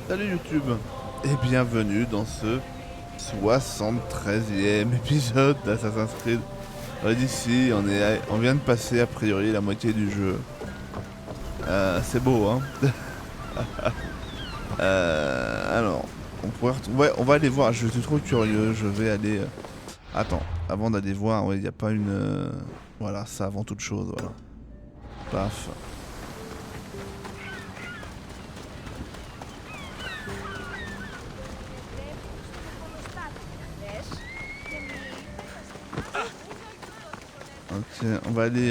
Salut YouTube et bienvenue dans ce 73e épisode d'Assassin's Creed Odyssey. On vient de passer a priori la moitié du jeu. C'est beau hein. Alors, on va aller voir, je suis trop curieux, je vais aller... Attends, avant d'aller voir, il n'y a pas une... Voilà, ça avant toute chose, voilà. Paf. Ok, on va aller... Il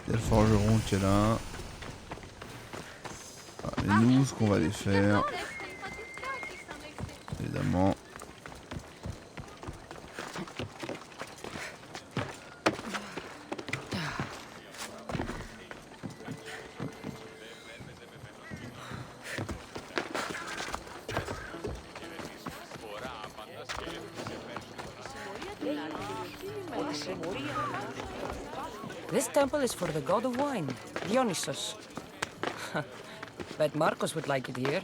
y a le forgeron qui est là. Ah, mais nous, ce qu'on va aller faire... Évidemment... This temple is for the god of wine, Dionysus. Bet Marcos would like it here.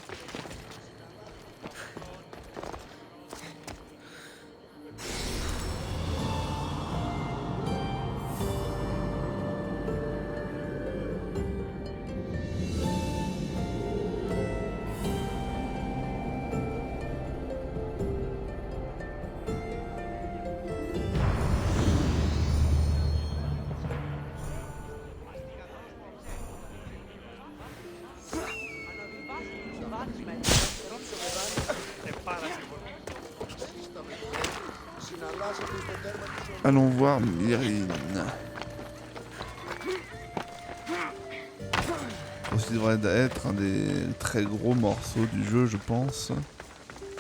Allons voir Myrine. Aussi devrait être un des très gros morceaux du jeu, je pense.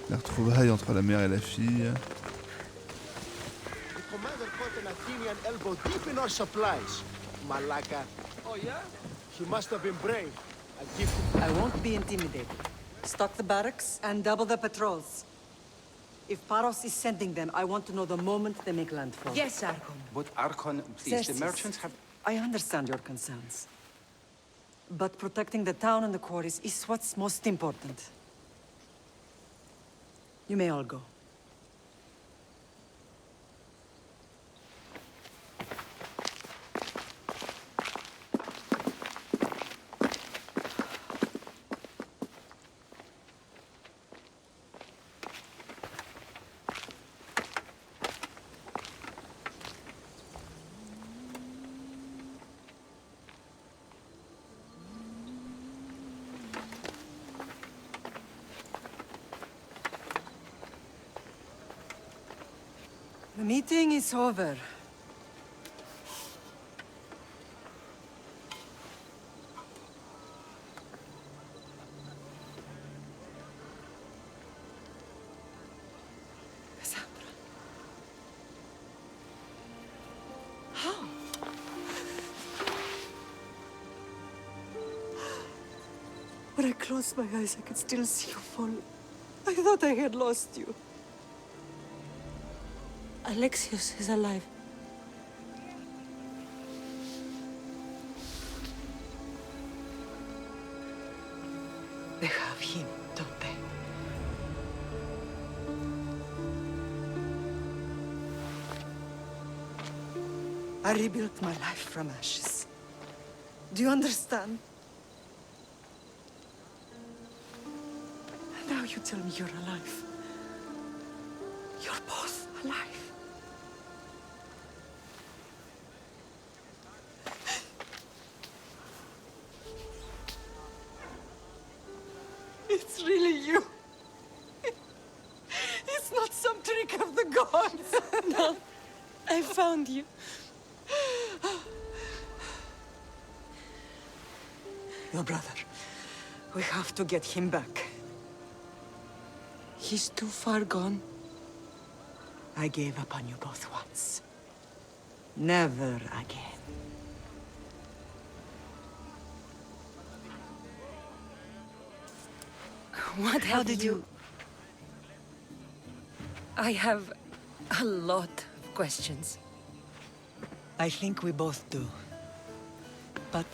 Les retrouvailles entre la mère et la fille. The commander caught an Athenian elbow deep in our supplies. Malaka. Oh yeah? He must have been brave. I give him... I won't be intimidated. Stock the barracks and double the patrols. If Paros is sending them, I want to know the moment they make landfall. Yes, Archon. But Archon, please, the Xerxes, merchants have... I understand your concerns. But protecting the town and the quarries is what's most important. You may all go. The meeting is over. Cassandra. How? When I closed my eyes, I could still see you fall. I thought I had lost you. Alexios is alive. They have him, don't they? I rebuilt my life from ashes. Do you understand? And now you tell me you're alive. You're both alive. It's really you. It's not some trick of the gods. No, I found you. Your brother. We have to get him back. He's too far gone. I gave up on you both once. Never again. What How did you... I have a lot of questions. I think we both do. But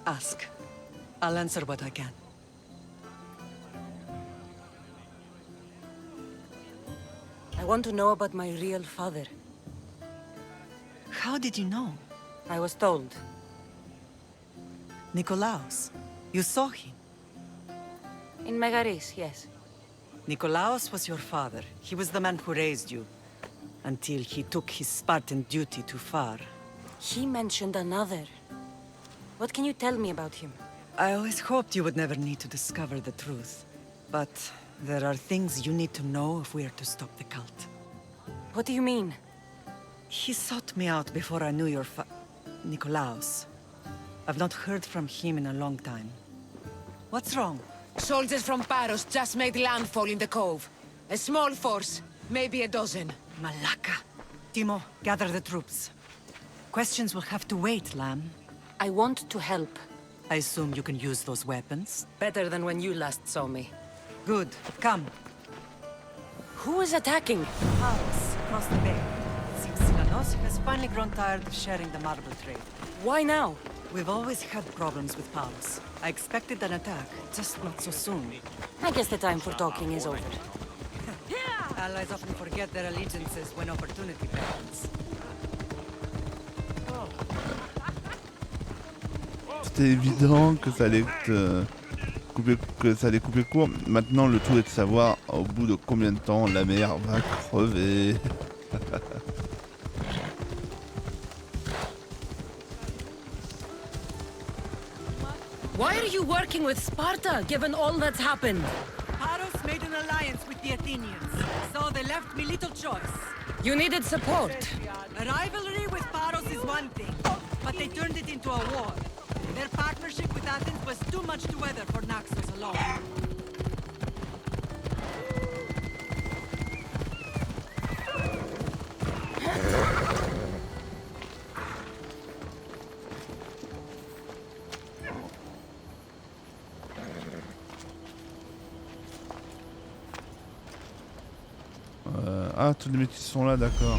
ask. I'll answer what I can. I want to know about my real father. How did you know? I was told. Nikolaos. You saw him. In Megaris, yes. Nikolaos was your father. He was the man who raised you. Until he took his Spartan duty too far. He mentioned another. What can you tell me about him? I always hoped you would never need to discover the truth. But there are things you need to know if we are to stop the cult. What do you mean? He sought me out before I knew your Nikolaos. I've not heard from him in a long time. What's wrong? Soldiers from Paros just made landfall in the cove. A small force, maybe a dozen. Malaka. Timo, gather the troops. Questions will have to wait, Lamb. I want to help. I assume you can use those weapons? Better than when you last saw me. Good. Come. Who is attacking? Paros, across the bay. It seems Silanos has finally grown tired of sharing the marble trade. Why now? We've always had problems with Paros. I expected an attack, just not so soon. I guess the time for talking is over. Allies often forget their allegiances when opportunity beckons. C'était évident que ça allait couper court. Maintenant, le tout est de savoir au bout de combien de temps la mer va crever. Why are you working with Sparta, given all that's happened? Paros made an alliance with the Athenians, so they left me little choice. You needed support. A rivalry with Paros is one thing, but they turned it into a war. Their partnership with Athens was too much to weather for Naxos alone. Ah, tous les métis sont là, d'accord.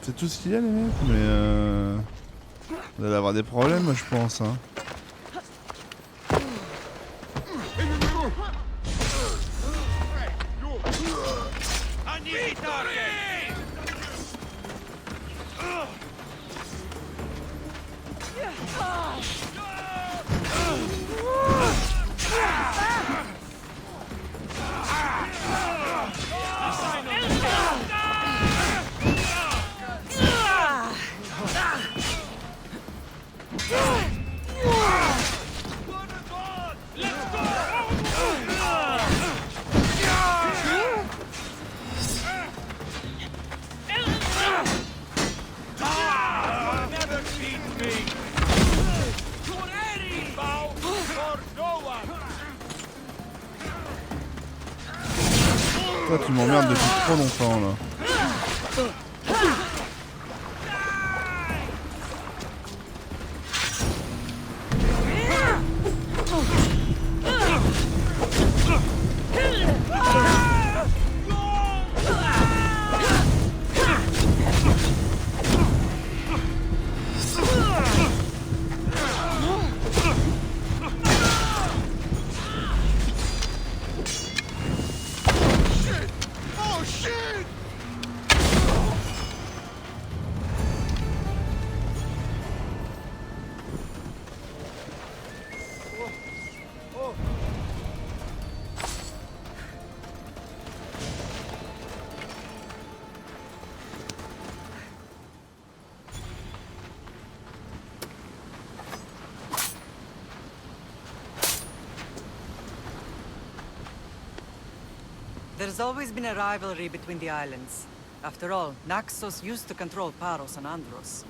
C'est tout ce qu'il y a les mecs, mais vous allez avoir des problèmes je pense hein. Toi tu m'emmerdes depuis trop longtemps là. There's always been a rivalry between the islands. After all, Naxos used to control Paros and Andros.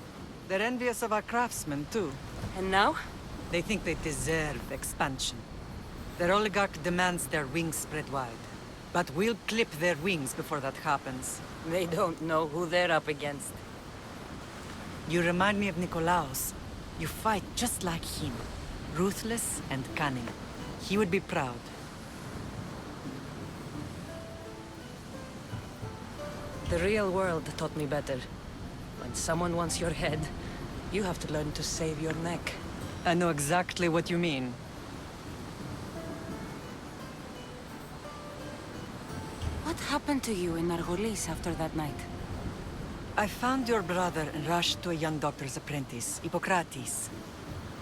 They're envious of our craftsmen, too. And now? They think they deserve expansion. Their oligarch demands their wings spread wide. But we'll clip their wings before that happens. They don't know who they're up against. You remind me of Nikolaos. You fight just like him. Ruthless and cunning. He would be proud. The real world taught me better. When someone wants your head, you have to learn to save your neck. I know exactly what you mean. What happened to you in Nargolis after that night? I found your brother and rushed to a young doctor's apprentice, Hippocrates.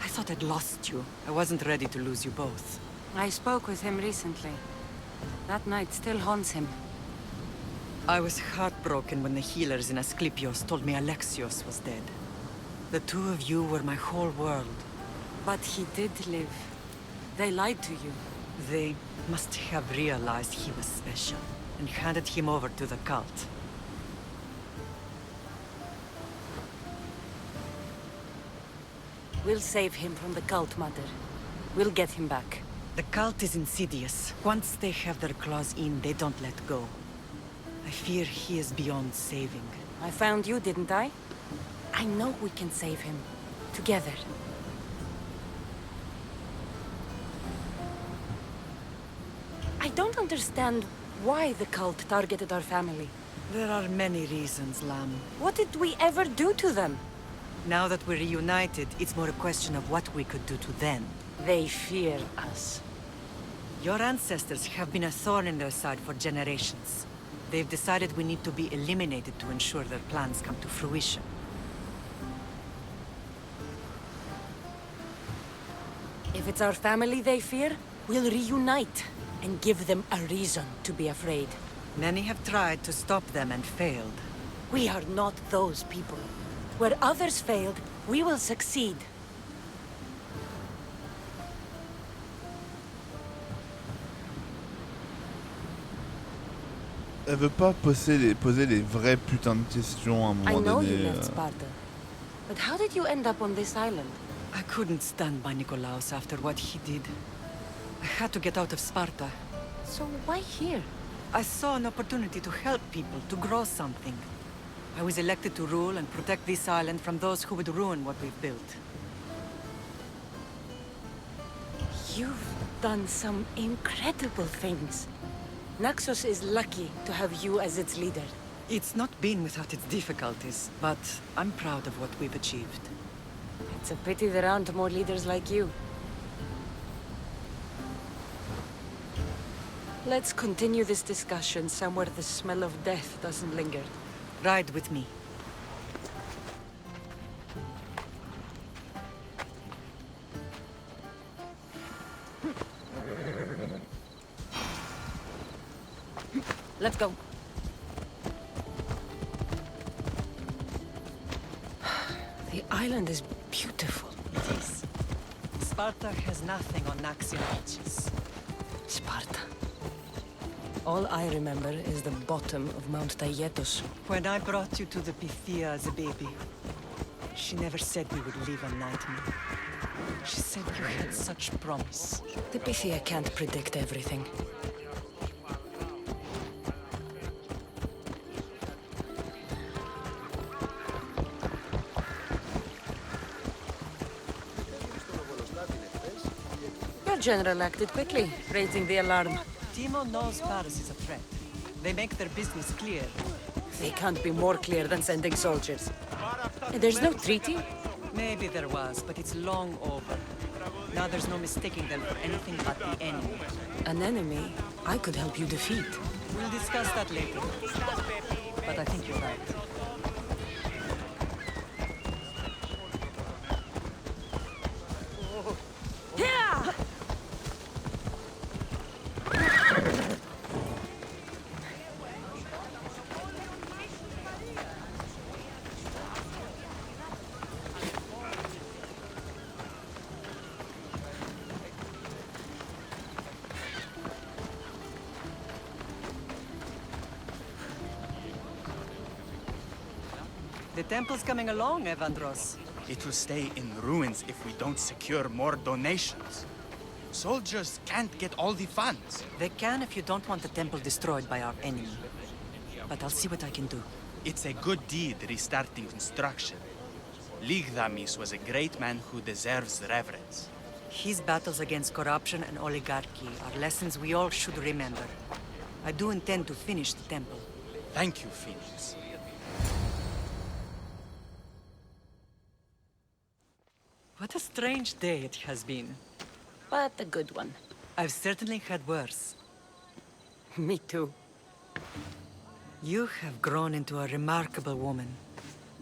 I thought I'd lost you. I wasn't ready to lose you both. I spoke with him recently. That night still haunts him. I was heartbroken when the healers in Asclepios told me Alexios was dead. The two of you were my whole world. But he did live. They lied to you. They must have realized he was special and handed him over to the cult. We'll save him from the cult, Mother. We'll get him back. The cult is insidious. Once they have their claws in, they don't let go. I fear he is beyond saving. I found you, didn't I? I know we can save him. Together. I don't understand why the cult targeted our family. There are many reasons, Lam. What did we ever do to them? Now that we're reunited, it's more a question of what we could do to them. They fear us. Your ancestors have been a thorn in their side for generations. They've decided we need to be eliminated to ensure their plans come to fruition. If it's our family they fear, we'll reunite and give them a reason to be afraid. Many have tried to stop them and failed. We are not those people. Where others failed, we will succeed. Elle veut pas poser les vraies putains de questions à un I moment know you donné. left Sparta. But how did you end up on this island? I couldn't stand by Nikolaos after what he did. I had to get out of Sparta. So why here? I saw an opportunity to help people, to grow something. I was elected to rule and protect this island from those who would ruin what we've built. You've done some incredible things. Naxos is lucky to have you as its leader. It's not been without its difficulties, but I'm proud of what we've achieved. It's a pity there aren't more leaders like you. Let's continue this discussion somewhere the smell of death doesn't linger. Ride with me. Let's go. The island is beautiful. It is. Sparta has nothing on Naxian beaches. Sparta. All I remember is the bottom of Mount Taygetos. When I brought you to the Pythia as a baby, she never said we would live a nightmare. She said you had such promise. The Pythia can't predict everything. Your general acted quickly, raising the alarm. Timo knows Paris is a threat. They make their business clear. They can't be more clear than sending soldiers. There's no treaty? Maybe there was, but it's long over. Now there's no mistaking them for anything but the enemy. An enemy I could help you defeat. We'll discuss that later. But I think you're right. Yeah! The temple's coming along, Evandros. It will stay in ruins if we don't secure more donations. Soldiers can't get all the funds. They can if you don't want the temple destroyed by our enemy. But I'll see what I can do. It's a good deed restarting construction. Ligdamis was a great man who deserves reverence. His battles against corruption and oligarchy are lessons we all should remember. I do intend to finish the temple. Thank you, Phoenix. What a strange day it has been. But a good one. I've certainly had worse. Me too. You have grown into a remarkable woman,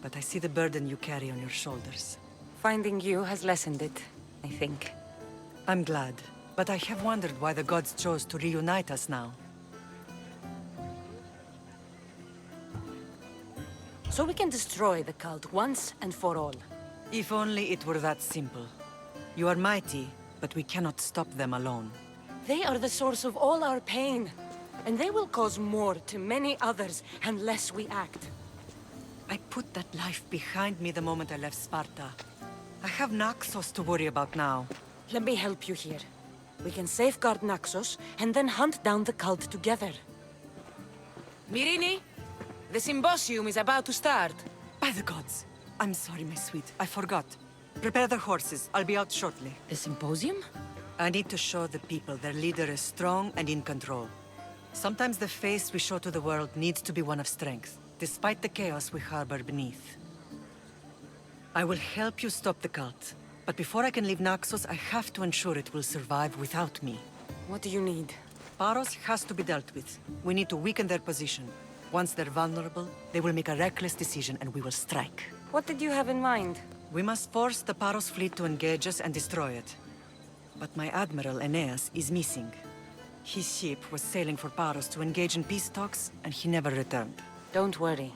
but I see the burden you carry on your shoulders. Finding you has lessened it, I think. I'm glad, but I have wondered why the gods chose to reunite us now. So we can destroy the cult once and for all. If only it were that simple. You are mighty, but we cannot stop them alone. They are the source of all our pain, and they will cause more to many others unless we act. I put that life behind me the moment I left Sparta. I have Naxos to worry about now. Let me help you here. We can safeguard Naxos and then hunt down the cult together. Myrrine, the symposium is about to start. By the gods! I'm sorry, my sweet. I forgot. Prepare the horses. I'll be out shortly. The symposium? I need to show the people their leader is strong and in control. Sometimes the face we show to the world needs to be one of strength, despite the chaos we harbor beneath. I will help you stop the cult, but before I can leave Naxos, I have to ensure it will survive without me. What do you need? Paros has to be dealt with. We need to weaken their position. Once they're vulnerable, they will make a reckless decision and we will strike. What did you have in mind? We must force the Paros fleet to engage us and destroy it. But my admiral, Aeneas, is missing. His ship was sailing for Paros to engage in peace talks, and he never returned. Don't worry.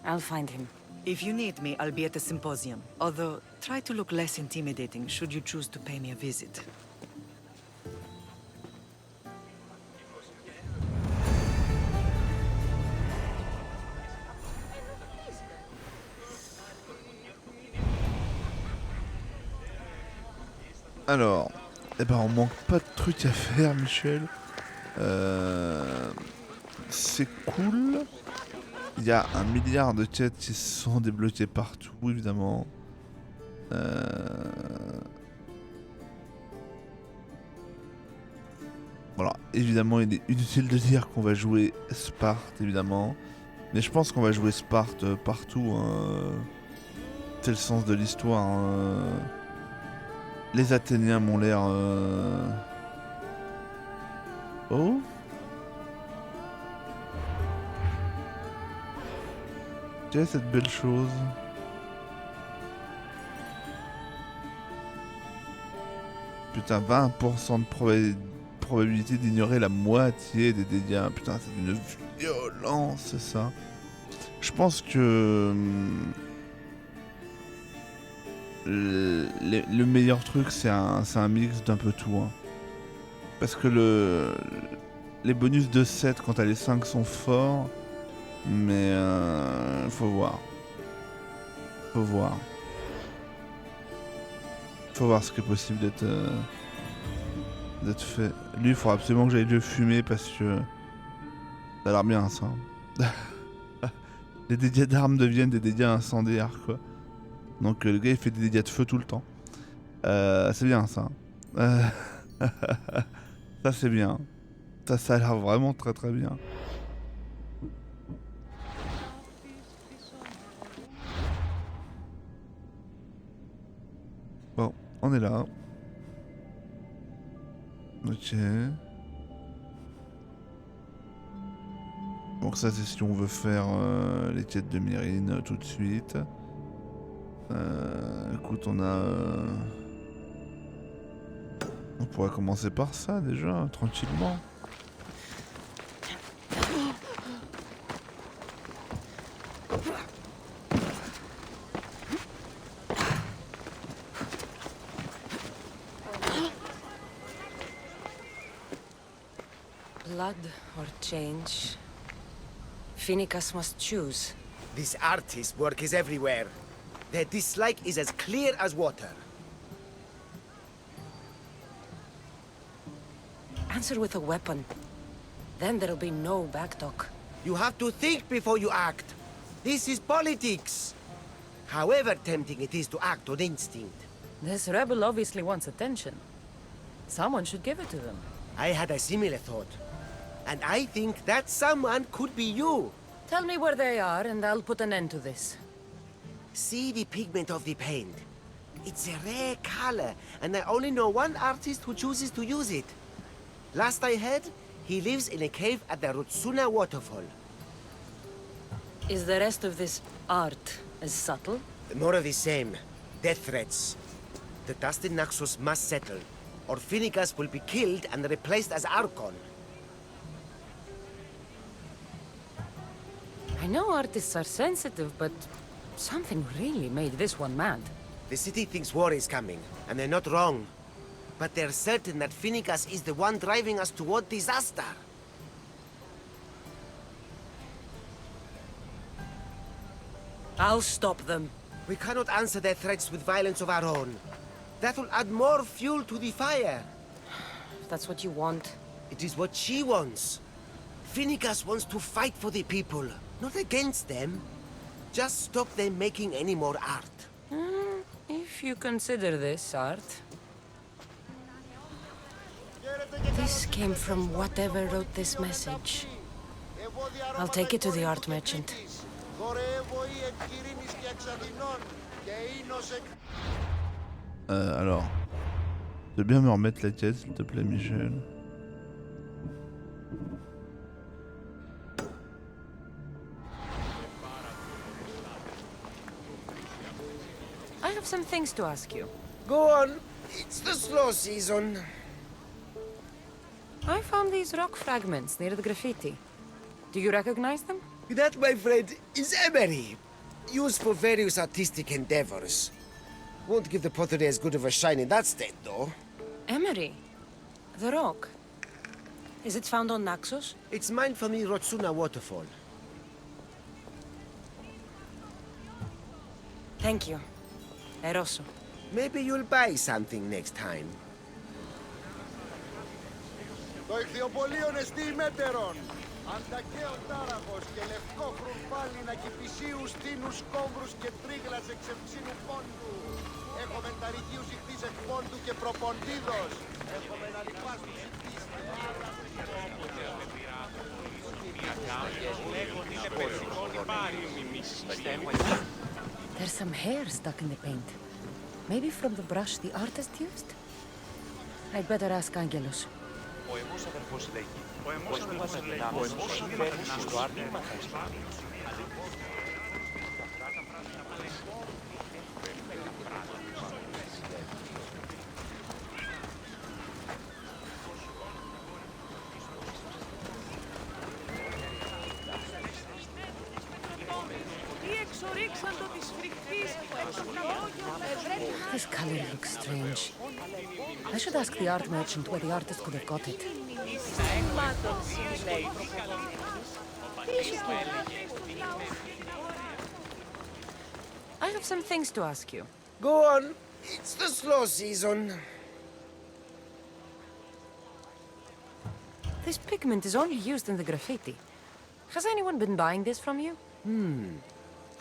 I'll find him. If you need me, I'll be at the symposium. Although, try to look less intimidating should you choose to pay me a visit. Alors, eh ben on manque pas de trucs à faire, Michel. C'est cool. Il y a 1 milliard de quêtes qui sont débloquées partout, évidemment. Voilà, évidemment, il est inutile de dire qu'on va jouer Sparte, évidemment. Mais je pense qu'on va jouer Sparte partout. Hein. C'est le sens de l'histoire. Hein. Les Athéniens m'ont l'air... Oh. Quelle est cette belle chose? Putain, 20% de probabilité d'ignorer la moitié des dégâts. Putain, c'est une violence, ça. Je pense que... Le meilleur truc, c'est un mix d'un peu tout. Hein. Parce que les bonus de 7 quand les 5 sont forts. Mais faut voir. Faut voir. Faut voir ce qui est possible d'être fait. Lui, il faudra absolument que j'aille le fumer parce que ça a l'air bien ça. Les dégâts d'armes deviennent des dégâts incendiaires quoi. Donc le gars il fait des dégâts de feu tout le temps. C'est bien ça. Ça c'est bien. Ça a l'air vraiment très très bien. Bon, on est là. Ok. Donc ça c'est si on veut faire les quêtes de Myrrine tout de suite. Écoute, on a... On pourrait commencer par ça déjà, tranquillement. Blood or change? Phoenicus must choose. This artist's work is everywhere. Their dislike is as clear as water. Answer with a weapon. Then there'll be no backtalk. You have to think before you act. This is politics. however tempting it is to act on instinct. This rebel obviously wants attention. Someone should give it to them. I had a similar thought. And I think that someone could be you. Tell me where they are, and I'll put an end to this. See the pigment of the paint. It's a rare color, and I only know one artist who chooses to use it. Last I heard, he lives in a cave at the Rutsuna waterfall. Is the rest of this art as subtle? More of the same. Death threats. The dust in Naxos must settle, or Finnegas will be killed and replaced as Archon. I know artists are sensitive, but something really made this one mad. The city thinks war is coming, and they're not wrong. But they're certain that Finnegas is the one driving us toward disaster. I'll stop them. We cannot answer their threats with violence of our own. That will add more fuel to the fire. If that's what you want. It is what she wants. Finnegas wants to fight for the people, not against them. Just stop them making any more art. If you consider this art. This came from whatever wrote this message. I'll take it to the art merchant. Alors, de bien me remettre la tête, s'il te plaît, Michel. I have some things to ask you. Go on. It's the slow season. I found these rock fragments near the graffiti. Do you recognize them? That, my friend, is emery. Used for various artistic endeavors. Won't give the pottery as good of a shine in that state, though. Emery? The rock? Is it found on Naxos? It's mined from the Rotsuna waterfall. Thank you. Eroso. Maybe you'll buy something next time. Το ηχθιοπολίον εστί μέτερον. Αντακαίο τάραχος και λευκό χρουρπάλι να κηπισίους τίνους κόμβρους και τρίγλας εξευξίνου πόντου. Έχομεν τα ρηγίους ηχθείς εκπόντου και προποντίδος. Έχομεν αλιπάστους ηχθείς και άλλας There's some hair stuck in the paint. Maybe from the brush the artist used? I'd better ask Angelos. Ο εμός αδερφός λέγει πως είμαστε δυνάμεις ως κυβέρνηση του άρτη μαχαριστή. This color looks strange. I should ask the art merchant where the artist could have got it. I have some things to ask you. Go on. It's the slow season. This pigment is only used in the graffiti. Has anyone been buying this from you?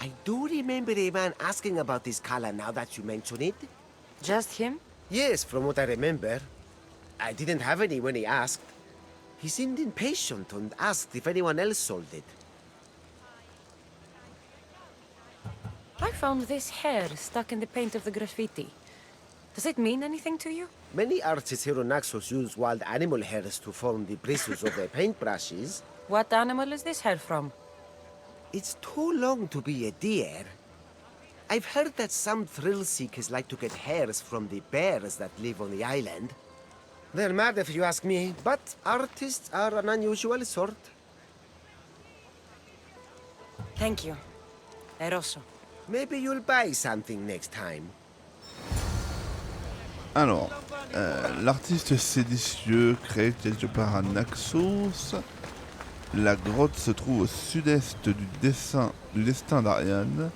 I do remember a man asking about this color now that you mention it. Just him? Yes, from what I remember. I didn't have any when he asked. He seemed impatient and asked if anyone else sold it. I found this hair stuck in the paint of the graffiti. Does it mean anything to you? Many artists here on Naxos use wild animal hairs to form the bristles of their paintbrushes. What animal is this hair from? It's too long to be a deer. I've heard that some thrill seekers like to get hairs from the bears that live on the island. They're mad if you ask me, but artists are an unusual sort. Thank you. Eroso. Maybe you'll buy something next time. Alors, l'artiste séditieux créé quelque part à Naxos. La grotte se trouve au sud-est du destin d'Ariane.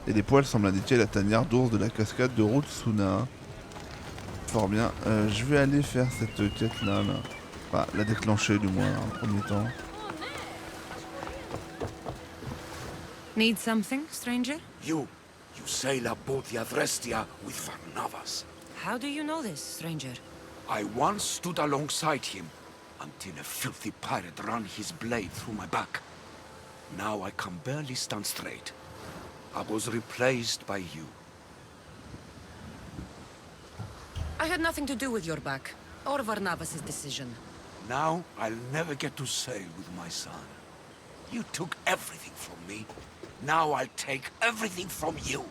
Et les poils semblent indiquer la tanière d'ours de la cascade de Rutsuna. Fort bien. Je vais aller faire cette quête-là. Là. Enfin, la déclencher du moins en premier temps. Need something, stranger? You. You sail aboard the Adrestia with Varnavas. How do you know this, stranger? I once stood alongside him until a filthy pirate ran his blade through my back. Now I can barely stand straight. I was replaced by you. I had nothing to do with your back, or Varnavas' decision. Now I'll never get to sail with my son. You took everything from me. Now I'll take everything from you.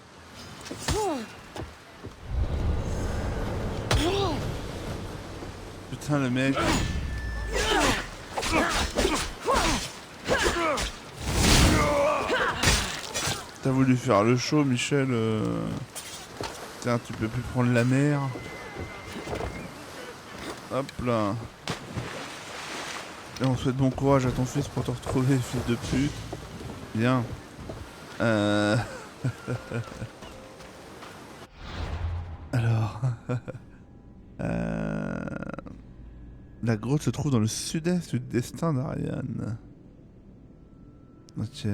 Putain, le mec. T'as voulu faire le show, Michel. Tiens, tu peux plus prendre la mer. Hop là. Et on souhaite bon courage à ton fils pour te retrouver, fils de pute. Bien. Alors. La grotte se trouve dans le sud-est du destin d'Ariane. Ok.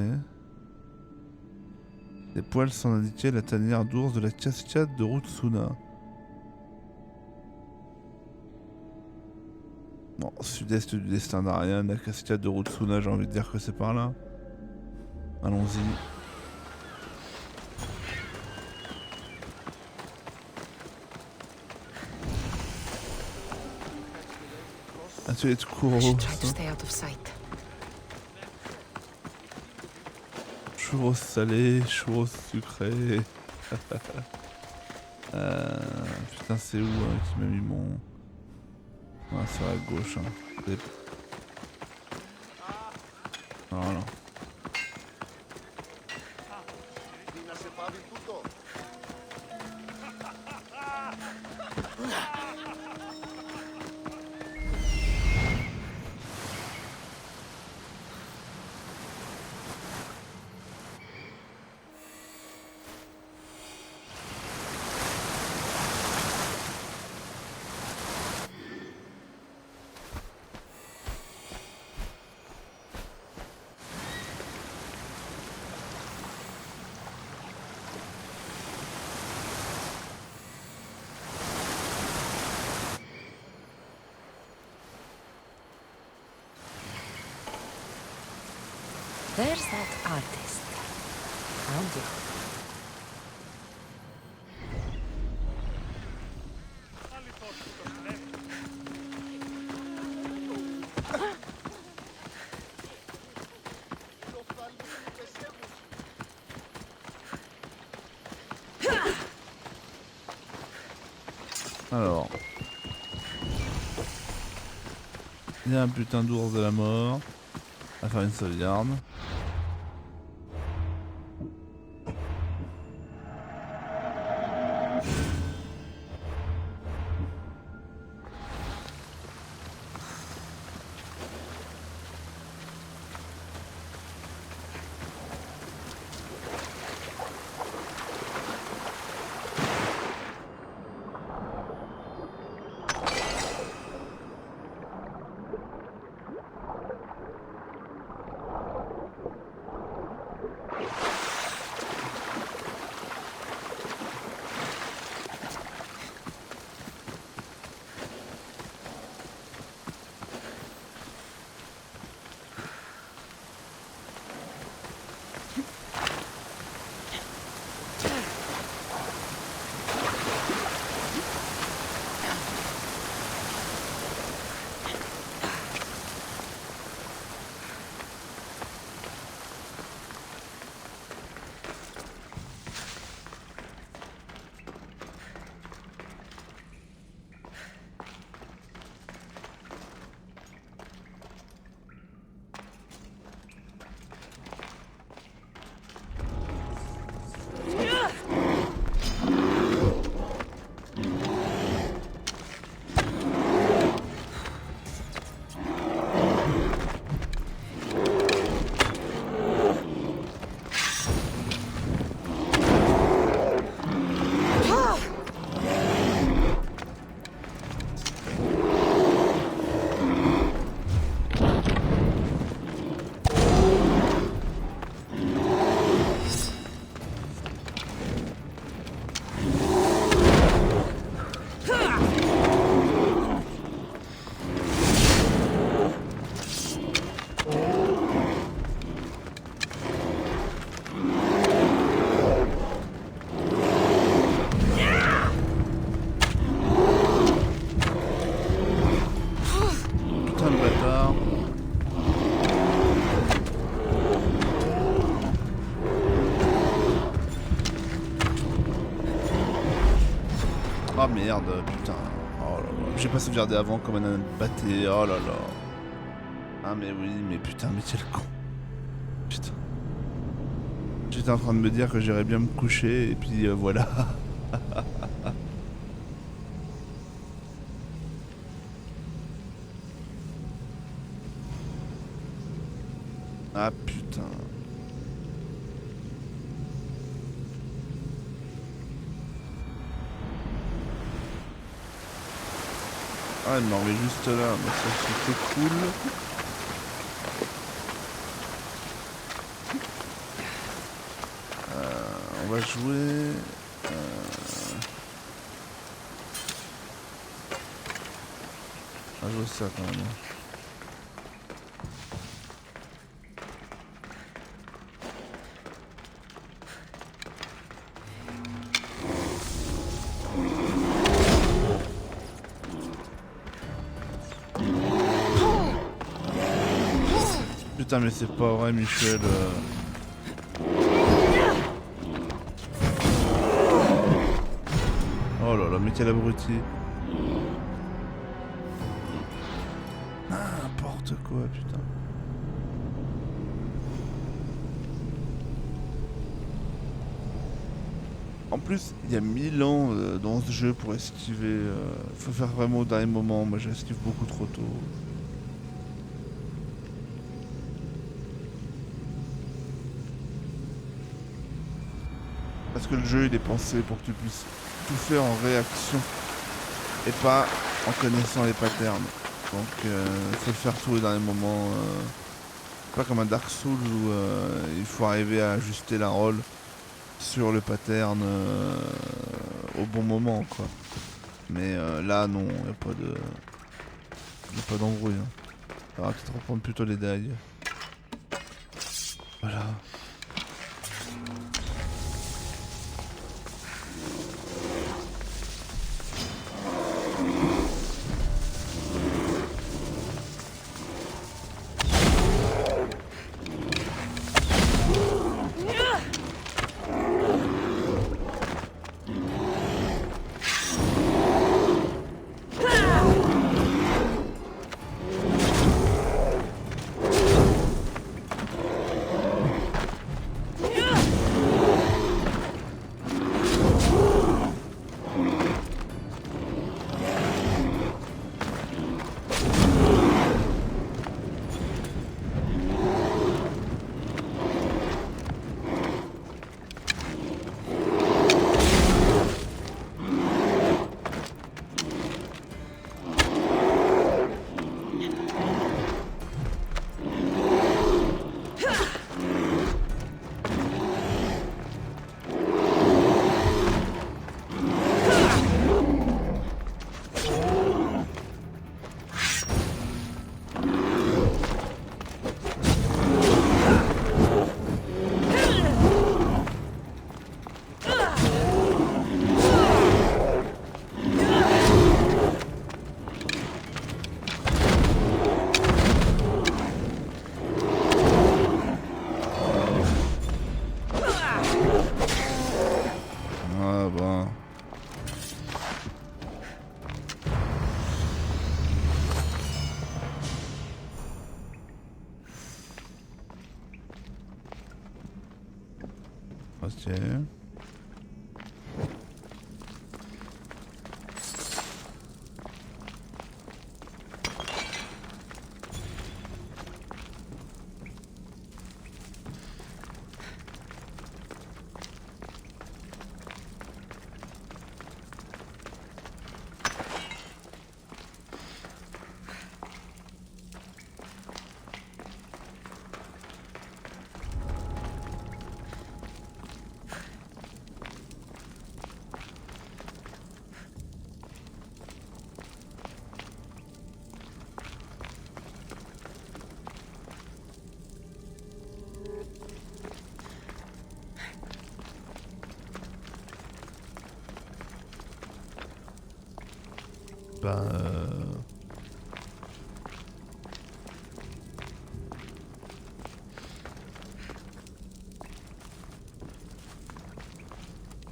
Les poils sont indiqués la tanière d'ours de la cascade de Rutsuna. Bon, sud-est du destin d'Ariane, la cascade de Rutsuna, j'ai envie de dire que c'est par là. Allons-y. Atelier de Kuro. Churros salés, churros sucrés. Putain, c'est où qui m'a mis mon... Ah, c'est à gauche. Hein. Voilà. There's that artist. Found you. Alors. Il y a un putain d'ours de la mort. À faire une sauvegarde. Oh merde, putain. Oh là là. J'ai pas sauvegardé avant comme un âne batté. Oh là là. Ah mais oui, mais putain, mais quel con. Putain. J'étais en train de me dire que j'irais bien me coucher et puis voilà. Ah putain. Ah, il m'en met juste là, mais ça c'était cool. On va jouer... On va jouer ça quand même. Putain mais c'est pas vrai Michel. Oh là là mais quel abruti. N'importe quoi putain. En plus il y a 1000 ans dans ce jeu pour esquiver. Faut faire vraiment au dernier moment. Moi j'esquive beaucoup trop tôt. Parce que le jeu il est pensé pour que tu puisses tout faire en réaction et pas en connaissant les patterns. Donc faut faire tout au dernier moment. Pas comme un Dark Souls où il faut arriver à ajuster la roll sur le pattern au bon moment quoi. Mais là non, il n'y a pas de. Y a pas d'embrouille. Hein. On va peut-être reprendre plutôt les dagues. Voilà. Ok.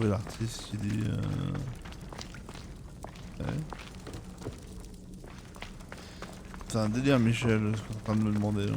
Oui, l'artiste il dit Ouais. C'est un délire, Michel, ce que t'es en train de me demander là.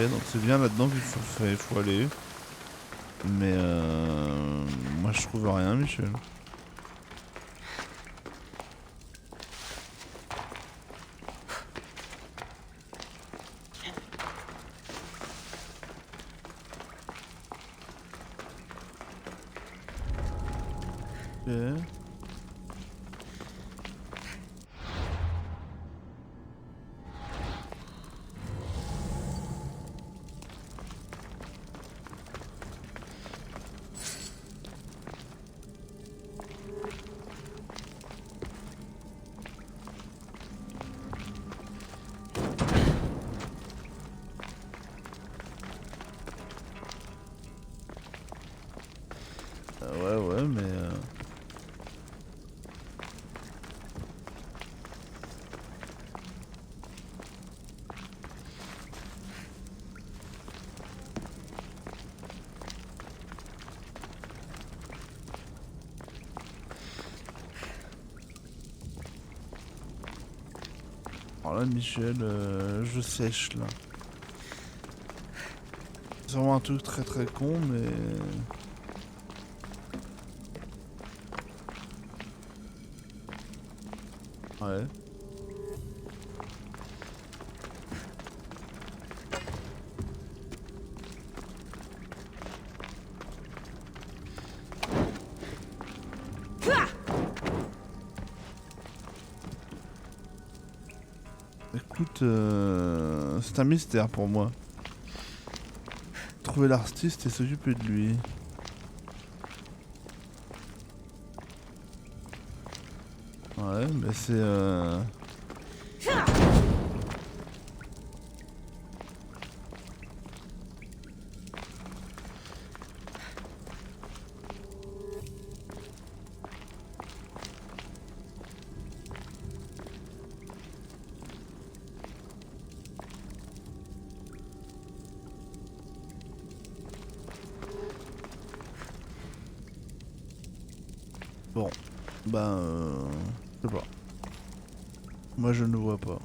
Donc c'est bien là-dedans qu'il faut aller. Mais moi je trouve rien, Michel. Ok. Ouais, mais... Alors là, Michel, je sèche là. C'est vraiment un truc très très con, mais... Ouais. Écoute, c'est un mystère pour moi. Trouver l'artiste et s'occuper de lui. Ouais, mais c'est... Bon, ben, je sais pas. Moi je ne vois pas.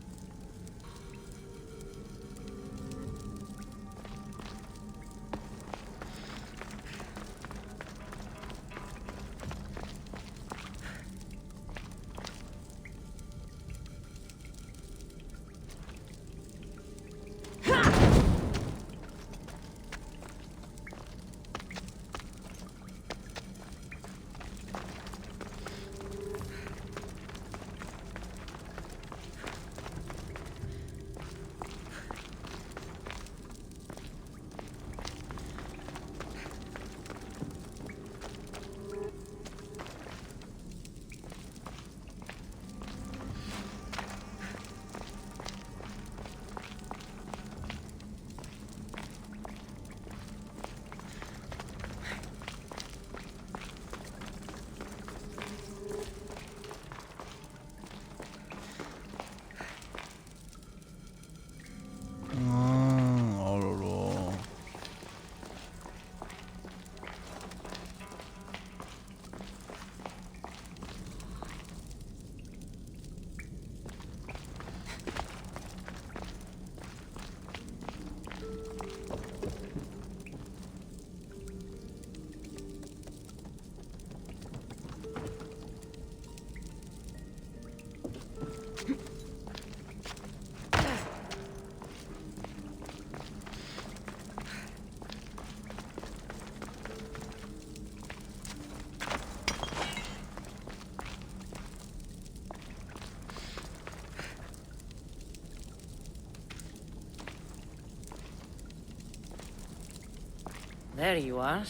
There you are.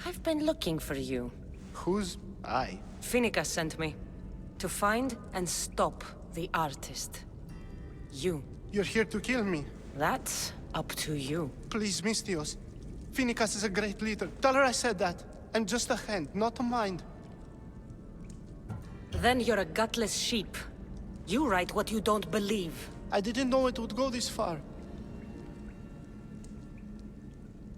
I've been looking for you. Who's I? Finica sent me. To find and stop the artist. You. You're here to kill me. That's up to you. Please, Mistios. Finicas is a great leader. Tell her I said that. I'm just a hand, not a mind. Then you're a gutless sheep. You write what you don't believe. I didn't know it would go this far.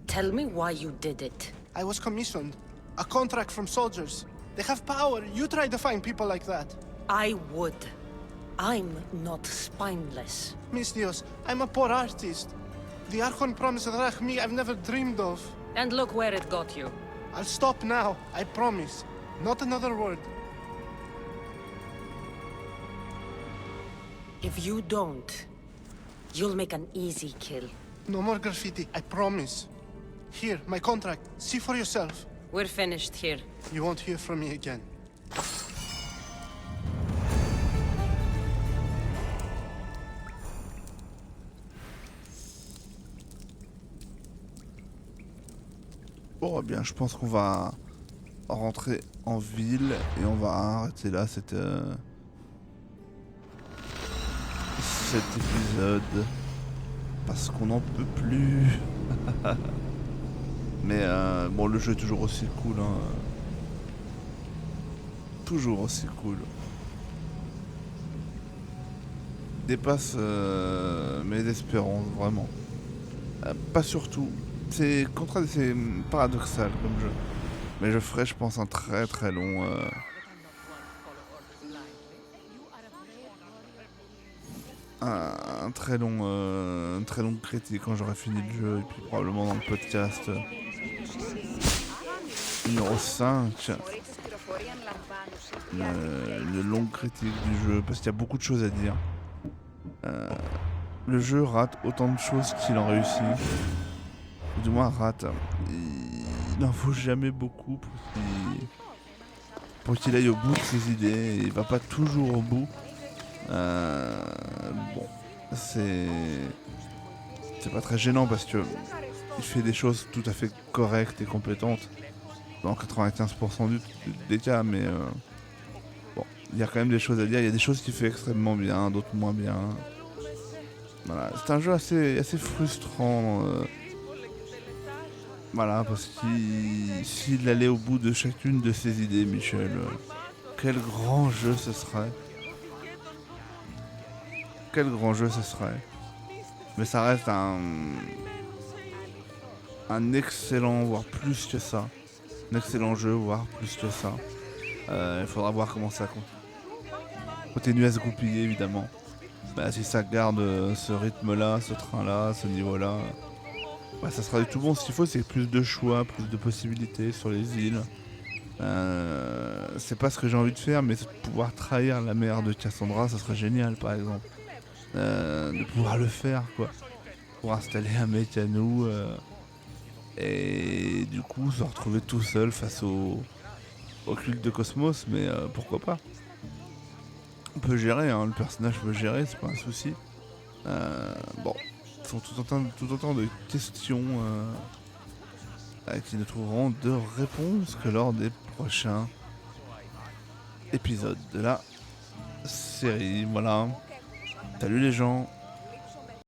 Tell me why you did it. I was commissioned. A contract from soldiers. They have power. You try to find people like that. I would. I'm not spineless. Mistios, I'm a poor artist. The Archon promised Rachmi I've never dreamed of. And look where it got you. I'll stop now, I promise. Not another word. If you don't, you'll make an easy kill. No more graffiti, I promise. Here, my contract. See for yourself. We're finished here. You won't hear from me again. Bon, eh bien, je pense qu'on va rentrer en ville et on va arrêter là cet épisode parce qu'on n'en peut plus. Mais bon, le jeu est toujours aussi cool, hein. Toujours aussi cool. Dépasse mes espérances, vraiment. Pas surtout. C'est paradoxal comme jeu. Mais je ferai, je pense, un très très long... un très long critique quand j'aurai fini le jeu. Et puis probablement dans le podcast numéro 5. Une longue critique du jeu. Parce qu'il y a beaucoup de choses à dire. Le jeu rate autant de choses qu'il en réussit. Ou du moins rate. Il n'en faut jamais beaucoup pour qu'il aille au bout de ses idées. Il va pas toujours au bout. Bon, c'est pas très gênant parce que il fait des choses tout à fait correctes et compétentes dans 95% des cas, mais bon, il y a quand même des choses à dire. Il y a des choses qu'il fait extrêmement bien, d'autres moins bien. Voilà, c'est un jeu assez frustrant. Voilà, parce s'il allait au bout de chacune de ses idées, Michel, quel grand jeu ce serait. Quel grand jeu ce serait. Mais ça reste un excellent, voire plus que ça. Un excellent jeu, voire plus que ça. Il faudra voir comment ça continue à se goupiller, évidemment. Bah, si ça garde ce rythme-là, ce train-là, ce niveau-là, bah, ça sera du tout bon. Ce qu'il faut, c'est plus de choix, plus de possibilités sur les îles. C'est pas ce que j'ai envie de faire, mais de pouvoir trahir la mère de Cassandra, ça serait génial, par exemple. De pouvoir le faire, quoi. Pour installer un mec à nous et du coup se retrouver tout seul face au culte de Cosmos, mais pourquoi pas. On peut gérer, hein, le personnage peut gérer, c'est pas un souci. Bon, ce sont tout autant de questions qui ne trouveront de réponse que lors des prochains épisodes de la série. Voilà. Salut les gens.